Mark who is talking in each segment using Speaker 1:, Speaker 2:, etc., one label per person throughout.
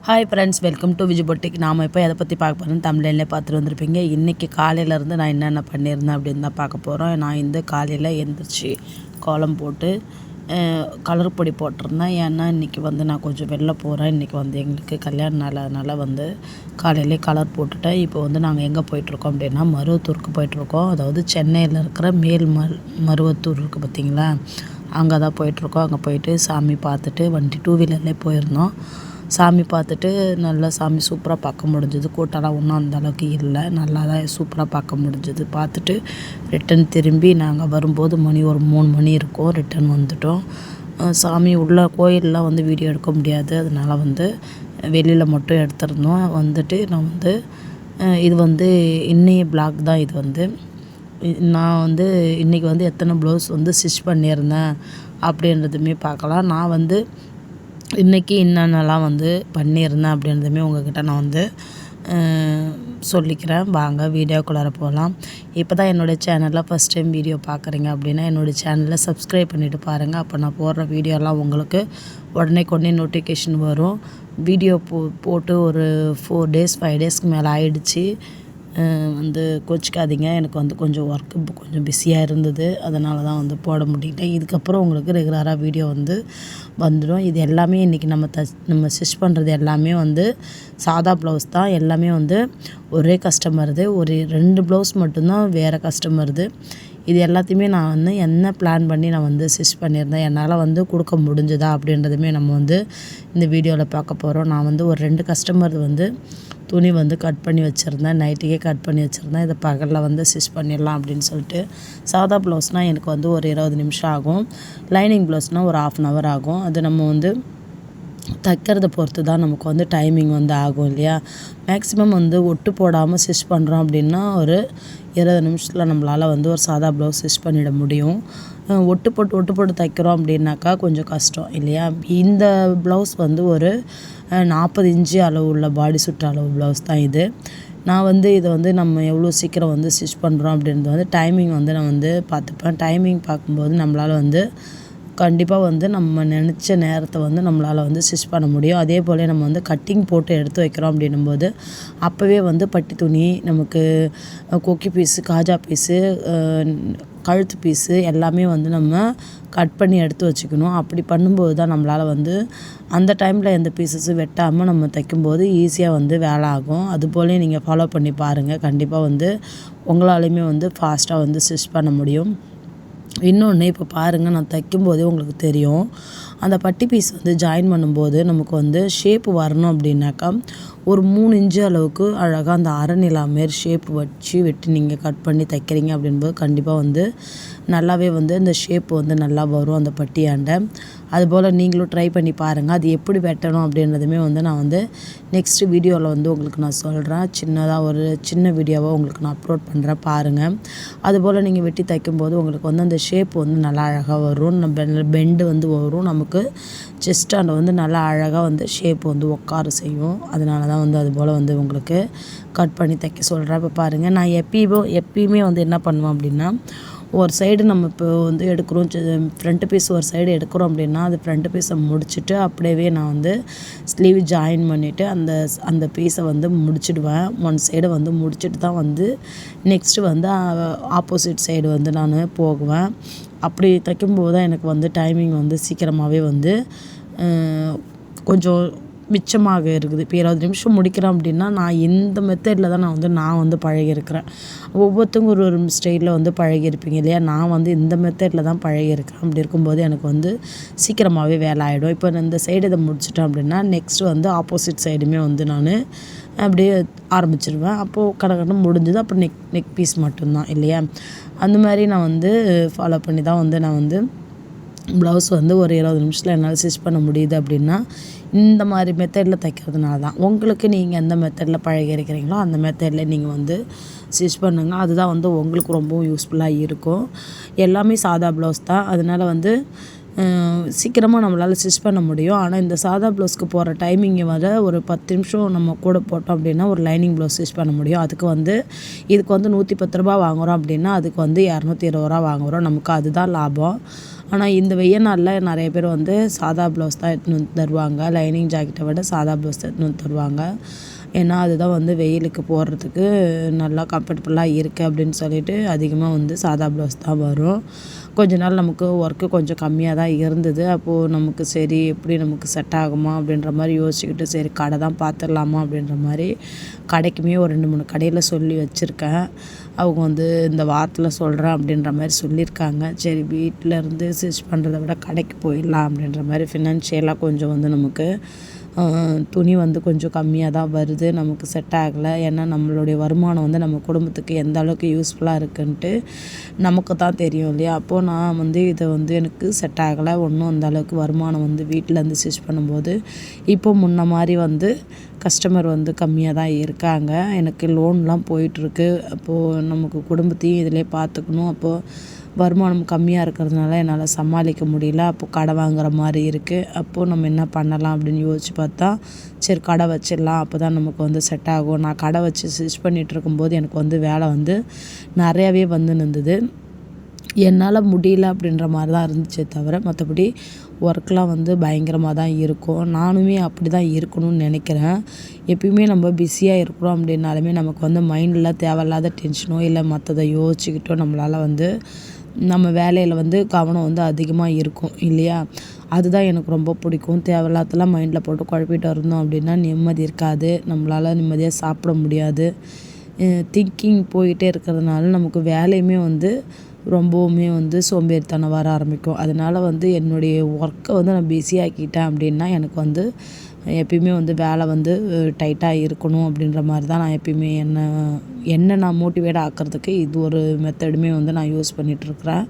Speaker 1: Hi friends, welcome to Vijay boutique. நாம் இப்போ எதை பற்றி பார்க்க போகிறோன்னு தமிழ்லேயே பார்த்துட்டு வந்திருப்பீங்க. இன்றைக்கி காலையிலேருந்து நான் என்னென்ன பண்ணியிருந்தேன் அப்படின்னு தான் பார்க்க போகிறோம். நான் இந்த காலையில் எழுந்திரிச்சி கோலம் போட்டு கலர் பொடி போட்டிருந்தேன். ஏன்னா இன்றைக்கி நான் கொஞ்சம் வெளில போகிறேன். இன்றைக்கி எங்களுக்கு கல்யாண நாள், அதனால் காலையிலே கலர் போட்டுட்டேன். இப்போ நாங்கள் எங்கே போயிட்டுருக்கோம் அப்படின்னா மருவத்தூருக்கு போயிட்டுருக்கோம். அதாவது சென்னையில் இருக்கிற மருவத்தூர் இருக்குது பார்த்திங்களா, அங்கே தான் போயிட்டுருக்கோம். அங்கே போயிட்டு சாமி பார்த்துட்டு வண்டி 2 வீலர்லேயே போயிருந்தோம். சாமி பார்த்துட்டு நல்லா சாமி சூப்பராக பார்க்க முடிஞ்சது. கூட்டம்லாம் ஒன்றும் அந்தளவுக்கு இல்லை, நல்லா தான் சூப்பராக பார்க்க முடிஞ்சது. பார்த்துட்டு ரிட்டன் திரும்பி நாங்கள் வரும்போது ஒரு 3 மணி இருக்கும். ரிட்டன் வந்துவிட்டோம். சாமி உள்ள கோயிலெலாம் வீடியோ எடுக்க முடியாது, அதனால் வெளியில் மட்டும் எடுத்துருந்தோம். நான் இது இன்னைய பிளாக் தான். இது நான் இன்றைக்கி எத்தனை ப்ளவுஸ் ஸ்டிச் பண்ணியிருந்தேன் அப்படின்றதுமே பார்க்கலாம். நான் இன்றைக்கி என்னென்னலாம் பண்ணியிருந்தேன் அப்படின்றதுமே உங்கள்கிட்ட நான் சொல்லிக்கிறேன். வாங்க வீடியோக்குள்ளார போகலாம். இப்போ தான் என்னோடய சேனலில் ஃபஸ்ட் டைம் வீடியோ பார்க்குறீங்க அப்படின்னா என்னோடய சேனலை சப்ஸ்கிரைப் பண்ணிவிட்டு பாருங்கள். அப்போ நான் போடுற வீடியோலாம் உங்களுக்கு உடனே நோட்டிஃபிகேஷன் வரும். வீடியோ போட்டு ஒரு 4 days 5 daysக்கு மேலே ஆயிடுச்சு. கோச்சிக்காதீங்க, எனக்கு கொஞ்சம் ஒர்க்கு கொஞ்சம் பிஸியாக இருந்தது, அதனால தான் போட முடியல. இதுக்கப்புறம் உங்களுக்கு ரெகுலராக வீடியோ வந்துடும். இது எல்லாமே இன்றைக்கி நம்ம ஸ்டிச் பண்ணுறது எல்லாமே சாதா ப்ளவுஸ் தான். எல்லாமே ஒரே கஸ்டமருது. ஒரு 2 ப்ளவுஸ் மட்டும்தான் வேறு கஸ்டமருது. இது எல்லாத்தையுமே நான் என்ன பிளான் பண்ணி நான் ஸ்டிச் பண்ணியிருந்தேன், என்னால் கொடுக்க முடிஞ்சதா அப்படின்றதுமே நம்ம இந்த வீடியோவில் பார்க்க போகிறோம். நான் ஒரு 2 கஸ்டமர் துணி கட் பண்ணி வச்சுருந்தேன். நைட்டுக்கே கட் பண்ணி வச்சுருந்தேன். இதை பகலில் ஸ்டிச் பண்ணிடலாம் அப்படின்னு சொல்லிட்டு. சாதா ப்ளவுஸ்னால் எனக்கு ஒரு 20 நிமிஷம் ஆகும். லைனிங் ப்ளவுஸ்னால் ஒரு 1/2 hour ஆகும். அது நம்ம தைக்கிறத பொறுத்து தான் நமக்கு டைமிங் ஆகும் இல்லையா. மேக்ஸிமம் ஒட்டு போடாமல் ஸ்டிச் பண்ணுறோம் அப்படின்னா ஒரு 20 நிமிஷத்தில் நம்மளால் ஒரு சாதா ப்ளவுஸ் ஸ்டிச் பண்ணிட முடியும். ஒட்டு போட்டு தைக்கிறோம் அப்படின்னாக்கா கொஞ்சம் கஷ்டம் இல்லையா. இந்த ப்ளவுஸ் ஒரு 40 இன்ச்சு அளவு உள்ள பாடி சுட்டு அளவு ப்ளவுஸ் தான் இது. நான் இதை நம்ம எவ்வளோ சீக்கிரம் ஸ்டிச் பண்ணுறோம் அப்படின்றது டைமிங் நான் பார்த்துப்பேன். டைமிங் பார்க்கும்போது நம்மளால் கண்டிப்பாக நம்ம நினச்ச நேரத்தை நம்மளால் ஸ்டிச் பண்ண முடியும். அதே போல் நம்ம கட்டிங் போட்டு எடுத்து வைக்கிறோம் அப்படின்னும்போது அப்போவே பட்டி துணி, நமக்கு கொக்கி பீஸு, காஜா பீஸு, கழுத்து பீஸு எல்லாமே நம்ம கட் பண்ணி எடுத்து வச்சுக்கணும். அப்படி பண்ணும்போது தான் நம்மளால் அந்த டைமில் எந்த பீஸஸும் வெட்டாமல் நம்ம தைக்கும்போது ஈஸியாக வேலை ஆகும். அதுபோல் நீங்கள் ஃபாலோ பண்ணி பாருங்கள். கண்டிப்பாக உங்களாலையுமே ஃபாஸ்ட்டாக ஸ்டிச் பண்ண முடியும். இன்னொன்று இப்போ பாருங்கள், நான் தைக்கும்போதே உங்களுக்கு தெரியும், அந்த பட்டி பீஸ் ஜாயின் பண்ணும்போது நமக்கு ஷேப்பு வரணும் அப்படின்னாக்கா ஒரு 3 இன்ச்சு அளவுக்கு அழகாக அந்த அரைநிலா மாரி ஷேப் வச்சு வெட்டி நீங்கள் கட் பண்ணி தைக்கிறீங்க அப்படின்போது கண்டிப்பாக நல்லாவே இந்த ஷேப் நல்லா வரும் அந்த பட்டியாண்டை. அதுபோல் நீங்களும் ட்ரை பண்ணி பாருங்கள். அது எப்படி வெட்டணும் அப்படின்றதுமே நான் நெக்ஸ்ட்டு வீடியோவில் உங்களுக்கு நான் சொல்கிறேன். சின்னதாக ஒரு சின்ன வீடியோவை உங்களுக்கு நான் அப்லோட் பண்ணுறேன், பாருங்கள். அதுபோல் நீங்கள் வெட்டி தைக்கும்போது உங்களுக்கு அந்த ஷேப் நல்லா அழகாக வரும். நம்ம பெண்டு வரும். நமக்கு செஸ்டாண்ட நல்லா அழகாக ஷேப் உட்கார செய்யும். அதனால தான் அதுபோல் உங்களுக்கு கட் பண்ணி தைக்க சொல்கிறேன். இப்போ பாருங்கள், நான் எப்பயுமே என்ன பண்ணுவேன் அப்படின்னா, ஒரு சைடு நம்ம இப்போ எடுக்கிறோம், ஃப்ரண்ட் பீஸ் ஒரு சைடு எடுக்கிறோம் அப்படின்னா அது ஃப்ரண்ட் பீஸை முடிச்சுட்டு அப்படியே நான் ஸ்லீவ் ஜாயின் பண்ணிவிட்டு அந்த பீஸை முடிச்சிடுவேன். ஒன் சைடை முடிச்சுட்டு தான் நெக்ஸ்ட்டு ஆப்போசிட் சைடு நான் போகுவேன். அப்படி தைக்கும்போது தான் எனக்கு டைமிங் சீக்கிரமாகவே கொஞ்சம் மிச்சமாக இருக்குது. இப்போ 20 நிமிஷம் முடிக்கிறேன் அப்படின்னா நான் இந்த மெத்தடில் தான் நான் பழகியிருக்கிறேன். ஒவ்வொருத்தவங்க ஒரு ஸ்டைலில் பழகியிருப்பீங்க இல்லையா. நான் இந்த மெத்தடில் தான் பழகியிருக்கிறேன். அப்படி இருக்கும்போது எனக்கு சீக்கிரமாகவே வேலை ஆகிடும். இப்போ நான் இந்த சைடு இதை முடிச்சிட்டேன் அப்படின்னா நெக்ஸ்ட்டு ஆப்போசிட் சைடுமே நான் அப்படியே ஆரம்பிச்சிடுவேன். அப்போது கடற்கடை முடிஞ்சது. அப்புறம் நெக் பீஸ் மட்டும்தான் இல்லையா. அந்த மாதிரி நான் ஃபாலோ பண்ணி தான் நான் ப்ளவுஸ் ஒரு 20 நிமிஷத்தில் என்னால் ஸ்டிச் பண்ண முடியுது அப்படின்னா இந்த மாதிரி மெத்தடில் தைக்கிறதுனால தான். உங்களுக்கு நீங்கள் எந்த மெத்தடில் பழகிருக்கிறீங்களோ அந்த மெத்தடில் நீங்கள் ஸ்டிச் பண்ணுங்கள். அதுதான் உங்களுக்கு ரொம்பவும் யூஸ்ஃபுல்லாக இருக்கும். எல்லாமே சாதா ப்ளவுஸ் தான். அதனால் சீக்கிரமாக நம்மளால் ஸ்டிச் பண்ண முடியும். ஆனால் இந்த சாதா ப்ளவுஸ்க்கு போகிற டைமிங்கை ஒரு 10 நிமிஷம் நம்ம கூட போட்டோம் அப்படின்னா ஒரு லைனிங் ப்ளவுஸ் ஸ்டிச் பண்ண முடியும். இதுக்கு வந்து ரூ. 110 வாங்குகிறோம் அப்படின்னா அதுக்கு வந்து ரூ. 220 வாங்குகிறோம். நமக்கு அதுதான் லாபம். ஆனால் இந்த வெய்ய நாளில் நிறைய பேர் வந்து சாதா ப்ளவுஸ் தான் எடுத்துன்னு வந்து தருவாங்க. லைனிங் ஜாக்கெட்டை விட சாதா ப்ளவுஸ் தான் எடுத்துன்னு வந்து தருவாங்க. ஏன்னா அதுதான் வந்து வெயிலுக்கு போடுறதுக்கு நல்லா கம்ஃபர்டபுளாக இருக்குது அப்படின்னு சொல்லிட்டு அதிகமாக வந்து சாதா ப்ளவுஸ் தான் வரும். கொஞ்ச நாள் நமக்கு ஒர்க்கு கொஞ்சம் கம்மியாக தான் இருந்தது. அப்போது நமக்கு சரி எப்படி நமக்கு செட் ஆகுமா அப்படின்ற மாதிரி யோசிச்சுக்கிட்டு சரி கடை தான் பார்த்துடலாமா அப்படின்ற மாதிரி கடைக்குமே ஒரு 2-3 கடையில் சொல்லி வச்சுருக்கேன். அவங்க வந்து இந்த வாரத்தில் சொல்கிறேன் அப்படின்ற மாதிரி சொல்லியிருக்காங்க. சரி வீட்டில் இருந்து ஸ்டிச் பண்ணுறத விட கடைக்கு போயிடலாம் அப்படின்ற மாதிரி ஃபினான்ஷியலாக கொஞ்சம் வந்து நமக்கு துணி வந்து கொஞ்சம் கம்மியாக தான் வருது. நமக்கு செட் ஆகலை. ஏன்னா நம்மளுடைய வருமானம் வந்து நம்ம குடும்பத்துக்கு எந்த அளவுக்கு யூஸ்ஃபுல்லாக இருக்குன்ட்டு நமக்கு தான் தெரியும் இல்லையா? அப்போது நான் வந்து இதை வந்து எனக்கு செட் ஆகலை. ஒன்றும் அந்த அளவுக்கு வருமானம் வந்து வீட்டிலேருந்து ஸ்டிச் பண்ணும்போது இப்போ முன்ன மாதிரி வந்து கஸ்டமர் வந்து கம்மியாக தான் இருக்காங்க. எனக்கு லோன்லாம் போயிட்டுருக்கு. அப்போது நமக்கு குடும்பத்தையும் இதிலே பார்த்துக்கணும். அப்போது வருமானம் கம்மியாக இருக்கிறதுனால என்னால் சமாளிக்க முடியல. அப்போது கடை வாங்குகிற மாதிரி இருக்குது. அப்போது நம்ம என்ன பண்ணலாம் அப்படின்னு யோசித்து பார்த்தா சரி கடை வச்சிடலாம். அப்போ தான் நமக்கு வந்து செட் ஆகும். நான் கடை வச்சு ஸ்டிச் பண்ணிகிட்டு இருக்கும்போது எனக்கு வந்து வேலை வந்து நிறையாவே வந்து நின்றுது. என்னால் முடியல அப்படின்ற மாதிரி தான் இருந்துச்சே தவிர மற்றபடி ஒர்க்லாம் வந்து பயங்கரமாக தான் இருக்கும். நானுமே அப்படி தான் இருக்கணும்னு நினைக்கிறேன். எப்பயுமே நம்ம பிஸியாக இருக்கிறோம் அப்படின்னாலுமே நமக்கு வந்து மைண்டில் தேவையில்லாத டென்ஷனோ இல்லை மற்றதை யோசிச்சுக்கிட்டோ நம்மளால் வந்து நம்ம வேலையில் வந்து கவனம் வந்து அதிகமாக இருக்கும் இல்லையா? அதுதான் எனக்கு ரொம்ப பிடிக்கும். தேவையில்லாதெல்லாம் மைண்டில் போட்டு குழப்பிட்டு இருந்தோம் அப்படின்னா நிம்மதி இருக்காது. நம்மளால் நிம்மதியாக சாப்பிட முடியாது. திங்கிங் போயிட்டே இருக்கிறதுனால நமக்கு வேலையுமே வந்து ரொம்பவுமே வந்து சோம்பேறித்தனம் வர ஆரம்பிக்கும். அதனால் வந்து என்னுடைய ஒர்க்கை வந்து நான் பிஸியாக்கிட்டேன் அப்படின்னா எனக்கு வந்து எப்பயுமே வந்து வேலை வந்து டைட்டாக இருக்கணும் அப்படின்ற மாதிரி தான் நான் எப்பயுமே என்ன நான் மோட்டிவேட் ஆக்கிறதுக்கு இது ஒரு மெத்தடுமே வந்து நான் யூஸ் பண்ணிகிட்ருக்குறேன்.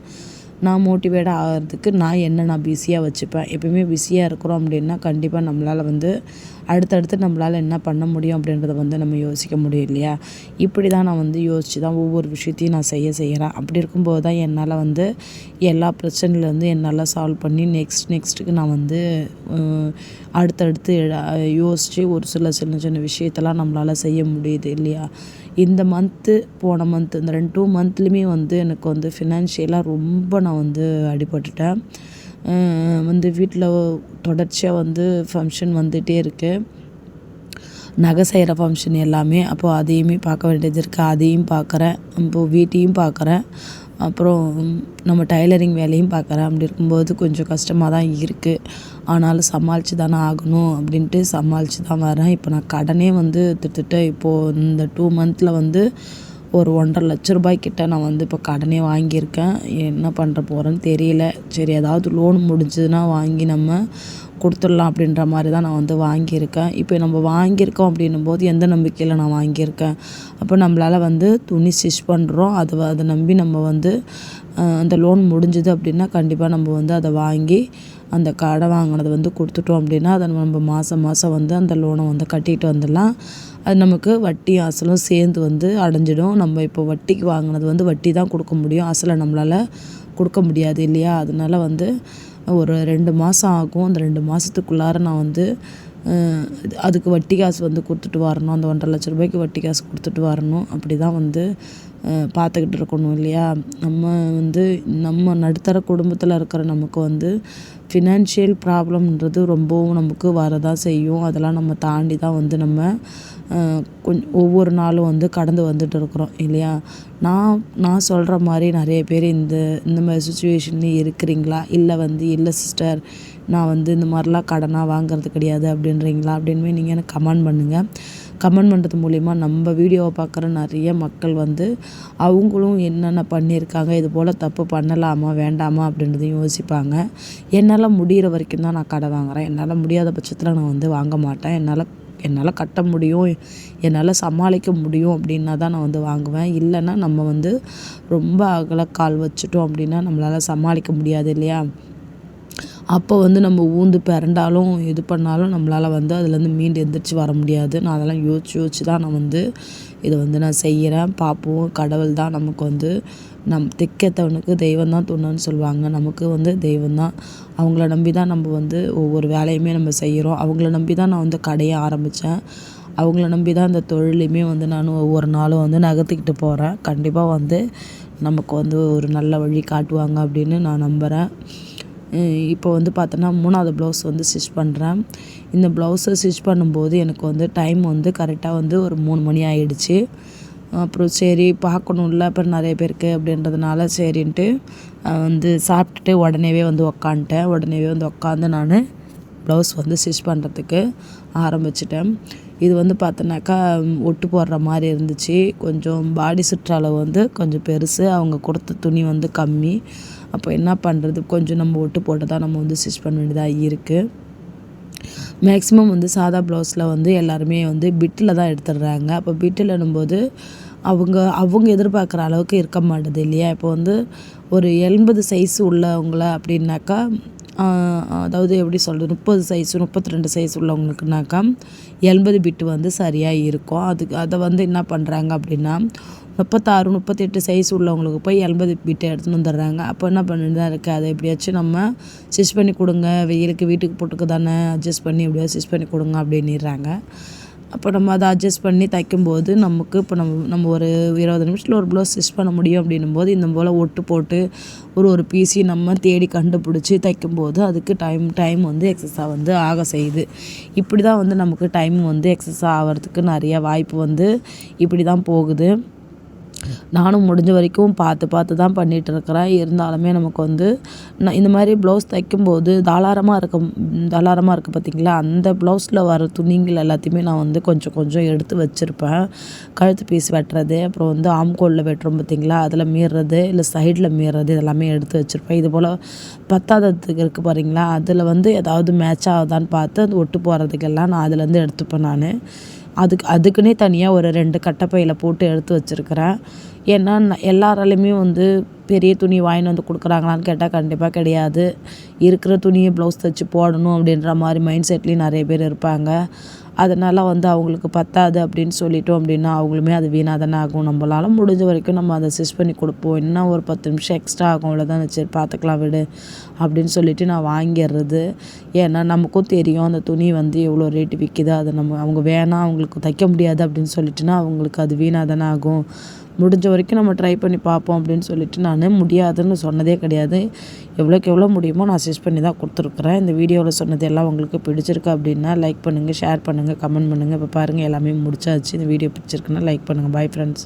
Speaker 1: நான் மோட்டிவேட் ஆகிறதுக்கு நான் பிஸியாக வச்சுப்பேன். எப்பயுமே பிஸியாக இருக்கிறோம் அப்படின்னா கண்டிப்பாக நம்மளால் வந்து அடுத்தடுத்து நம்மளால் என்ன பண்ண முடியும் அப்படின்றத வந்து நம்ம யோசிக்க முடியும் இல்லையா? இப்படி தான் நான் வந்து யோசித்து தான் ஒவ்வொரு விஷயத்தையும் நான் செய்கிறேன். அப்படி இருக்கும்போது தான் என்னால் வந்து எல்லா பிரச்சனையிலேருந்து என்னால் சால்வ் பண்ணி நெக்ஸ்ட்டுக்கு நான் வந்து அடுத்தடுத்து யோசித்து ஒரு சின்ன சின்ன விஷயத்தெல்லாம் நம்மளால் செய்ய முடியுது இல்லையா? இந்த போன மந்த்து இந்த 2 மந்த்லேயுமே வந்து எனக்கு வந்து ஃபினான்ஷியலாக ரொம்ப நான் வந்து அடிபட்டுட்டேன். வந்து வீட்டில் தொடர்ச்சியாக வந்து ஃபங்க்ஷன் வந்துகிட்டே இருக்குது. நகை செய்கிற ஃபங்க்ஷன் எல்லாமே. அப்போது அதையுமே பார்க்க வேண்டியது இருக்குது. அதையும் பார்க்குறேன். இப்போது வீட்டையும் பார்க்குறேன். அப்புறம் நம்ம டைலரிங் வேலையும் பார்க்குறேன். அப்படி இருக்கும்போது கொஞ்சம் கஷ்டமாக தான் இருக்குது. ஆனாலும் சமாளித்து தானே ஆகணும் அப்படின்ட்டு சமாளித்து தான் வரேன். இப்போ நான் கடனே வந்து திட்டுட்டு இப்போது இந்த 2 மந்த்தில் வந்து ஒரு 1,50,000 ரூபாய்க்கிட்ட நான் வந்து இப்போ கடனே வாங்கியிருக்கேன். என்ன பண்ணுற போகிறேன்னு தெரியல. சரி ஏதாவது லோன் முடிஞ்சதுன்னா வாங்கி நம்ம கொடுத்துடலாம் அப்படின்ற மாதிரி தான் நான் வந்து வாங்கியிருக்கேன். இப்போ நம்ம வாங்கியிருக்கோம் அப்படின்னும்போது எந்த நம்பிக்கையில் நான் வாங்கியிருக்கேன். அப்போ நம்மளால் வந்து துணி ஸ்டிச் பண்ணுறோம். அதை நம்பி நம்ம வந்து அந்த லோன் முடிஞ்சுது அப்படின்னா கண்டிப்பாக நம்ம வந்து அதை வாங்கி அந்த கடை வாங்கினதை வந்து கொடுத்துட்டோம் அப்படின்னா அதை நம்ம மாதம் வந்து அந்த லோனை வந்து கட்டிட்டு வந்துடலாம். அது நமக்கு வட்டி அசலும் சேர்ந்து வந்து அடைஞ்சிடும். நம்ம இப்போ வட்டிக்கு வாங்கினது வந்து வட்டி தான் கொடுக்க முடியும். அசலை நம்மளால் கொடுக்க முடியாது இல்லையா? அதனால வந்து ஒரு 2 மாதம் ஆகும். அந்த 2 மாதத்துக்குள்ளார நான் வந்து அதுக்கு வட்டி காசு வந்து கொடுத்துட்டு வரணும். அந்த 1,50,000 ரூபாய்க்கு வட்டி காசு கொடுத்துட்டு வரணும். அப்படி தான் வந்து பார்த்துக்கிட்டு இருக்கணும் இல்லையா? நம்ம நடுத்தர குடும்பத்தில் இருக்கிற நமக்கு வந்து ஃபினான்ஷியல் ப்ராப்ளம்ன்றது ரொம்பவும் நமக்கு வரதான் செய்யும். அதெல்லாம் நம்ம தாண்டி தான் வந்து நம்ம ஒவ்வொரு நாளும் வந்து கடந்து வந்துட்டு இருக்கிறோம் இல்லையா? நான் சொல்கிற மாதிரி நிறைய பேர் இந்த மாதிரி சுச்சுவேஷன்லேயும் இருக்கிறீங்களா? இல்லை சிஸ்டர் நான் வந்து இந்த மாதிரிலாம் கடனாக வாங்குறது கிடையாது அப்படின்றீங்களா? அப்படின்னு நீங்கள் எனக்கு கமெண்ட் பண்ணுங்கள். கமெண்ட் பண்ணுறது மூலிமா நம்ம வீடியோவை பார்க்குற நிறைய மக்கள் வந்து அவங்களும் என்னென்ன பண்ணியிருக்காங்க, இது போல் தப்பு பண்ணலாமா வேண்டாமா அப்படின்றதையும் யோசிப்பாங்க. என்னால் முடிகிற வரைக்கும் தான் நான் கடை வாங்குகிறேன். என்னால் முடியாத பட்சத்தில் நான் வந்து வாங்க மாட்டேன். என்னால் கட்ட முடியும், என்னால் சமாளிக்க முடியும் அப்படின்னா தான் நான் வந்து வாங்குவேன். இல்லைன்னா நம்ம வந்து ரொம்ப அகலக்கால் வச்சுட்டோம் அப்படின்னா நம்மளால் சமாளிக்க முடியாது இல்லையா? அப்போ வந்து நம்ம ஊந்து பிறண்டாலும் இது பண்ணாலும் நம்மளால் வந்து அதுலேருந்து மீண்டு எந்திரிச்சு வர முடியாது. நான் அதெல்லாம் யோசித்து தான் நான் வந்து இதை வந்து நான் செய்கிறேன். பார்ப்போம், கடவுள் தான் நமக்கு வந்து தைக்கத்தவனுக்கு தெய்வம் தான் துணைன்னு சொல்லுவாங்க. நமக்கு வந்து தெய்வம் தான். அவங்கள நம்பி தான் நம்ம வந்து ஒவ்வொரு வேலையுமே நம்ம செய்கிறோம். அவங்கள நம்பி தான் நான் வந்து கடையை ஆரம்பித்தேன். அவங்கள நம்பி தான் இந்த தொழிலையுமே வந்து நான் ஒவ்வொரு நாளும் வந்து நகர்த்திக்கிட்டு போகிறேன். கண்டிப்பாக வந்து நமக்கு வந்து ஒரு நல்ல வழி காட்டுவாங்க அப்படின்னு நான் நம்புகிறேன். இப்போ வந்து பார்த்தோன்னா 3வது ப்ளவுஸ் வந்து ஸ்டிச் பண்ணுறேன். இந்த ப்ளவுஸை ஸ்டிச் பண்ணும்போது எனக்கு வந்து டைம் வந்து கரெக்டாக வந்து ஒரு 3 மணி ஆகிடுச்சு. அப்புறம் சரி பார்க்கணும்ல அப்புறம் நிறைய பேருக்கு அப்படின்றதுனால சரின்ட்டு வந்து சாப்பிட்டுட்டு உடனேவே வந்து உட்காந்து நான் ப்ளவுஸ் வந்து ஸ்டிச் பண்ணுறதுக்கு ஆரம்பிச்சிட்டேன். இது வந்து பார்த்தோன்னாக்கா ஒட்டு போடுற மாதிரி இருந்துச்சு. கொஞ்சம் பாடி சுற்றளவு வந்து கொஞ்சம் பெருசு. அவங்க கொடுத்த துணி வந்து கம்மி. அப்போ என்ன பண்ணுறது, கொஞ்சம் நம்ம ஒட்டு போட்டு தான் நம்ம வந்து ஸ்டிச் பண்ண வேண்டியதாக இருக்குது. மேக்ஸிமம் வந்து சாதா ப்ளவுஸில் வந்து எல்லாருமே வந்து பிட்டில் தான் எடுத்துடுறாங்க. அப்போ பிட்டில்னும்போது அவங்க எதிர்பார்க்குற அளவுக்கு இருக்க மாட்டுது இல்லையா? இப்போ வந்து ஒரு 80 சைஸ் உள்ளவங்கள அப்படின்னாக்கா அதாவது எப்படி சொல்கிறது, 30 சைஸ் 32 சைஸ் உள்ளவங்களுக்குனாக்கா 80 பிட்டு வந்து சரியாக இருக்கும். அதை வந்து என்ன பண்ணுறாங்க அப்படின்னா 36 38 சைஸ் உள்ளவங்களுக்கு போய் 80 பிட்டை எடுத்துன்னு வந்துடுறாங்க. அப்போ என்ன பண்ணிட்டு தான் இருக்குது, அதை எப்படியாச்சும் நம்ம ஸ்டிச் பண்ணி கொடுங்க, வெயிலுக்கு வீட்டுக்கு போட்டுக்கு தானே அட்ஜஸ்ட் பண்ணி எப்படியா ஸ்டிச் பண்ணி கொடுங்க அப்படின்னுறாங்க. அப்போ நம்ம அதை அட்ஜஸ்ட் பண்ணி தைக்கும்போது நமக்கு இப்போ நம்ம ஒரு 20 நிமிஷத்தில் ஒரு ப்ளவுஸ் ஸ்டிச் பண்ண முடியும் அப்படின்னும்போது இந்த போல் ஒட்டு போட்டு ஒரு பீஸையும் நம்ம தேடி கண்டுபிடிச்சி தைக்கும்போது அதுக்கு டைம் வந்து எக்ஸஸாக வந்து ஆக செய்யுது. இப்படி தான் வந்து நமக்கு டைம் வந்து எக்ஸஸாக ஆகிறதுக்கு நிறைய வாய்ப்பு வந்து இப்படி தான் போகுது. நானும் முடிஞ்ச வரைக்கும் பார்த்து தான் பண்ணிகிட்ருக்கிறேன். இருந்தாலுமே நமக்கு வந்து இந்த மாதிரி ப்ளவுஸ் தைக்கும்போது தாராளமாக இருக்குது பார்த்திங்களா, அந்த ப்ளவுஸில் வர துணிங்கள் எல்லாத்தையுமே நான் வந்து கொஞ்சம் எடுத்து வச்சுருப்பேன். கழுத்து பீஸ் வெட்டுறது, அப்புறம் வந்து ஆம்கோலில் வெட்டுறோம் பார்த்திங்களா, அதில் மீறுறது, இல்லை சைடில் மீறுறது, இதெல்லாமே எடுத்து வச்சுருப்பேன். இது போல் பத்தாததுக்கு இருக்குது பாருங்களா, அதில் வந்து ஏதாவது மேட்ச் ஆகுதான்னு பார்த்து அது ஒட்டு போகிறதுக்கெல்லாம் நான் அதுலேருந்து எடுத்துப்பேன். அதுக்குன்னே தனியாக ஒரு 2 கட்டைப்பையில் போட்டு எடுத்து வச்சுருக்கிறேன். ஏன்னா எல்லாராலையுமே வந்து பெரிய துணி வாங்கிட்டு வந்து கொடுக்குறாங்களான்னு கேட்டால் கண்டிப்பாக கிடையாது. இருக்கிற துணியை ப்ளவுஸ் தைச்சி போடணும் அப்படின்ற மாதிரி மைண்ட் செட்லேயும் நிறைய பேர் இருப்பாங்க. அதனால் வந்து அவங்களுக்கு பத்தாது அப்படின்னு சொல்லிட்டோம் அப்படின்னா அவங்களுமே அது வீணாக தானே ஆகும். நம்மளால முடிஞ்ச வரைக்கும் நம்ம அதை ஸ்டிச் பண்ணி கொடுப்போம். இன்னும் ஒரு 10 நிமிஷம் எக்ஸ்ட்ரா ஆகும், அவ்வளோதான், சரி பார்த்துக்கலாம் விடு அப்படின்னு சொல்லிட்டு நான் வாங்கிடுறது. ஏன்னா நமக்கும் தெரியும் அந்த துணி வந்து எவ்வளோ ரேட்டு விற்கிது. அதை அவங்க வேணாம், அவங்களுக்கு தைக்க முடியாது அப்படின்னு சொல்லிட்டுனா அவங்களுக்கு அது வீணாக தானே ஆகும். முடிஞ்ச வரைக்கும் நம்ம ட்ரை பண்ணி பார்ப்போம் அப்படின்னு சொல்லிட்டு நான் முடியாதுன்னு சொன்னதே கிடையாது. எவ்வளோக்கு எவ்வளோ முடியுமோ நான் ஸ்டிச் பண்ணி தான் கொடுத்துருக்குறேன். இந்த வீடியோவில் சொன்னது எல்லாம் உங்களுக்கு பிடிச்சிருக்கு அப்படின்னா லைக் பண்ணுங்கள், ஷேர் பண்ணுங்கள், கமெண்ட் பண்ணுங்கள். இப்போ பாருங்கள் எல்லாமே முடிச்சாச்சு. இந்த வீடியோ பிடிச்சிருக்குன்னா லைக் பண்ணுங்கள். Bye friends.